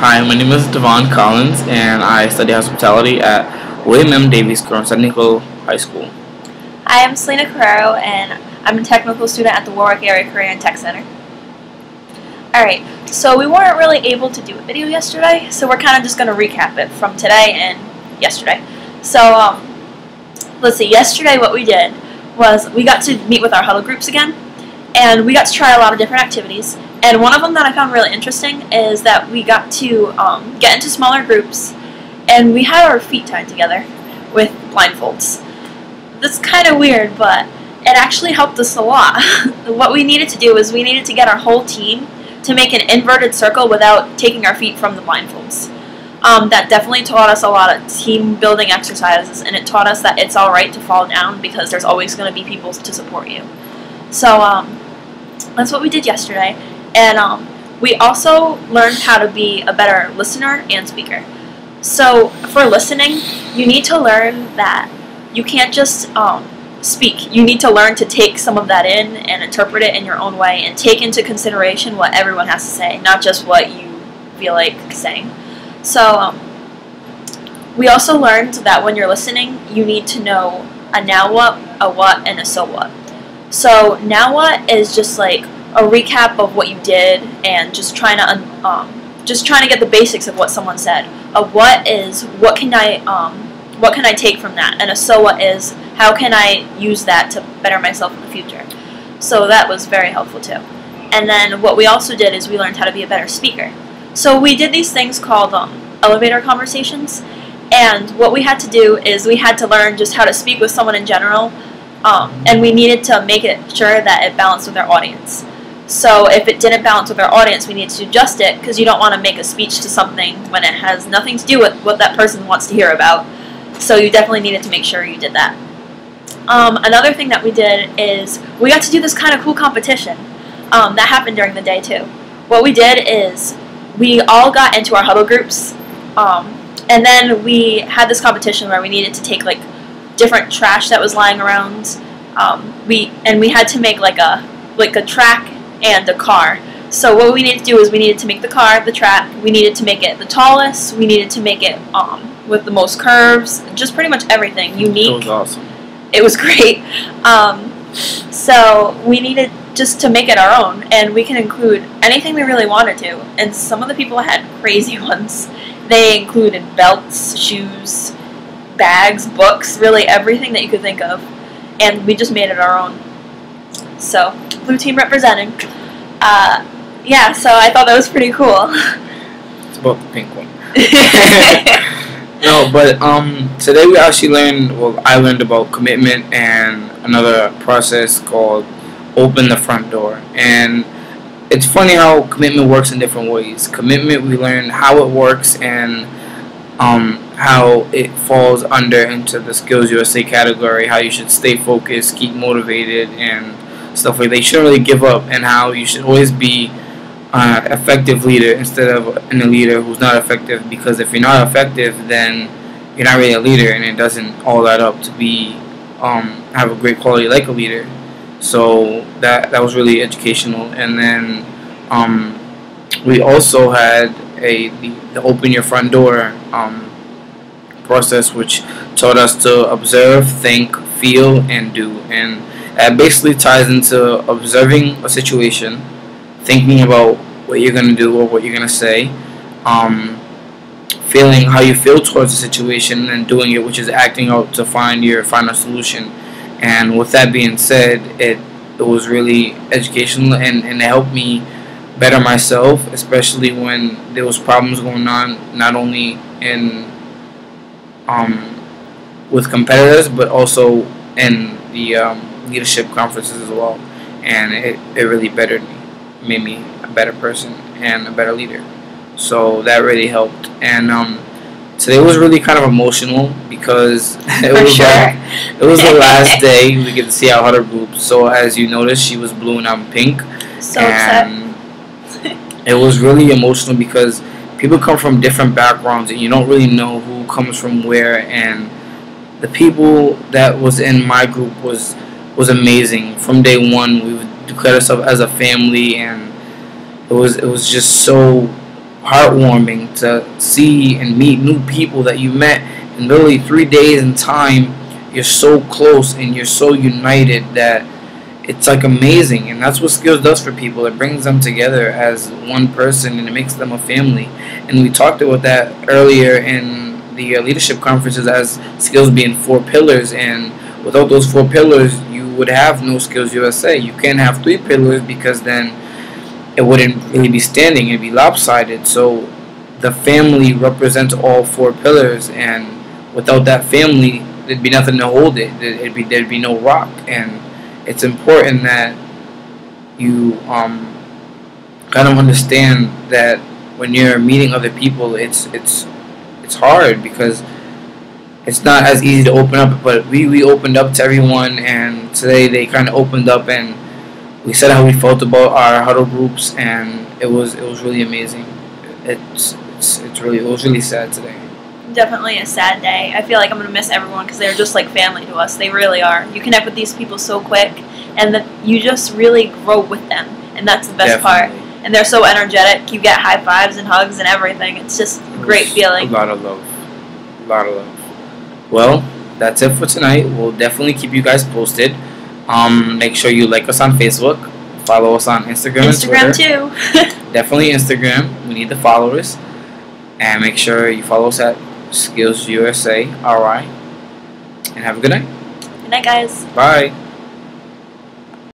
Hi, my name is Devon Collins, and I study hospitality at William M. Davies Technical High School. Hi, I'm Celina, and I'm a technical student at the Warwick Area Career and Tech Center. Alright, so we weren't really able to do a video yesterday, so we're kind of just going to recap it from today and yesterday. So, let's see, yesterday what we did was we got to meet with our huddle groups again, and we got to try a lot of different activities. And one of them that I found really interesting is that we got to get into smaller groups, and we had our feet tied together with blindfolds. That's kind of weird, but it actually helped us a lot. What we needed to do is we needed to get our whole team to make an inverted circle without taking our feet from the blindfolds. That definitely taught us a lot of team building exercises, and it taught us that it's alright to fall down because there's always going to be people to support you. So that's what we did yesterday. And we also learned how to be a better listener and speaker. So for listening, you need to learn that you can't just speak. You need to learn to take some of that in and interpret it in your own way and take into consideration what everyone has to say, not just what you feel like saying. So we also learned that when you're listening, you need to know a now what, a what, and a so what. So now what is just like a recap of what you did and just trying to get the basics of what someone said. A what is what can I take from that, and a so what is how can I use that to better myself in the future. So that was very helpful too. And then what we also did is we learned how to be a better speaker. So we did these things called elevator conversations, and what we had to do is we had to learn just how to speak with someone in general, and we needed to make it sure that it balanced with our audience. So if it didn't balance with our audience, we needed to adjust it, because you don't want to make a speech to something when it has nothing to do with what that person wants to hear about. So you definitely needed to make sure you did that. Another thing that we did is we got to do this kind of cool competition that happened during the day too. What we did is we all got into our huddle groups, and then we had this competition where we needed to take like different trash that was lying around. We had to make like a track and a car. So what we needed to do is we needed to make the car, the track, we needed to make it the tallest, we needed to make it with the most curves, just pretty much everything, unique. It was awesome. It was great. So we needed just to make it our own, and we can include anything we really wanted to, and some of the people had crazy ones. They included belts, shoes, bags, books, really everything that you could think of, and we just made it our own. So, blue team representing. Yeah, so I thought that was pretty cool. It's about the pink one. No, but today we actually learned, I learned about commitment and another process called open the front door. And it's funny how commitment works in different ways. Commitment, we learned how it works and how it falls into the SkillsUSA category, how you should stay focused, keep motivated, and stuff like that. You shouldn't really give up, and how you should always be an effective leader instead of a leader who's not effective, because if you're not effective, then you're not really a leader, and it doesn't all add up to be have a great quality like a leader. So that was really educational. And then we also had the open your front door process, which taught us to observe, think, feel, and do. And that basically ties into observing a situation, thinking about what you're going to do or what you're going to say, feeling how you feel towards the situation, and doing it, which is acting out to find your final solution. And with that being said, it was really educational, and it helped me better myself, especially when there was problems going on, not only in with competitors, but also in the leadership conferences as well. And it really bettered me, made me a better person and a better leader. So that really helped. And today was really kind of emotional because it was the last day we get to see our huddle group. So as you noticed, she was blue and I'm pink. So upset. It was really emotional because people come from different backgrounds, and you don't really know who comes from where. And the people that was in my group was amazing. From day one, we declared ourselves as a family, and it was just so heartwarming to see and meet new people that you met in literally 3 days in time. You're so close and you're so united that it's like amazing, and that's what skills does for people. It brings them together as one person and it makes them a family. And we talked about that earlier in the leadership conferences as skills being 4 pillars, and without those 4 pillars you would have no Skills USA. You can't have 3 pillars because then it wouldn't really be standing, it'd be lopsided. So the family represents all 4 pillars, and without that family there'd be nothing to hold it. There'd be no rock. And it's important that you kind of understand that when you're meeting other people, it's hard because it's not as easy to open up. But we opened up to everyone, and today they kind of opened up and we said how we felt about our huddle groups, and it was really amazing. It was really sad today. Definitely a sad day. I feel like I'm going to miss everyone because they're just like family to us. They really are. You connect with these people so quick, and that you just really grow with them, and that's the best part. And they're so energetic. You get high fives and hugs and everything. It's just a great feeling. A lot of love. Well, that's it for tonight. We'll definitely keep you guys posted. Make sure you like us on Facebook, follow us on Instagram and Twitter. Instagram too. Definitely Instagram. We need the followers. And make sure you follow us at SkillsUSA RI. And have a good night. Good night, guys. Bye.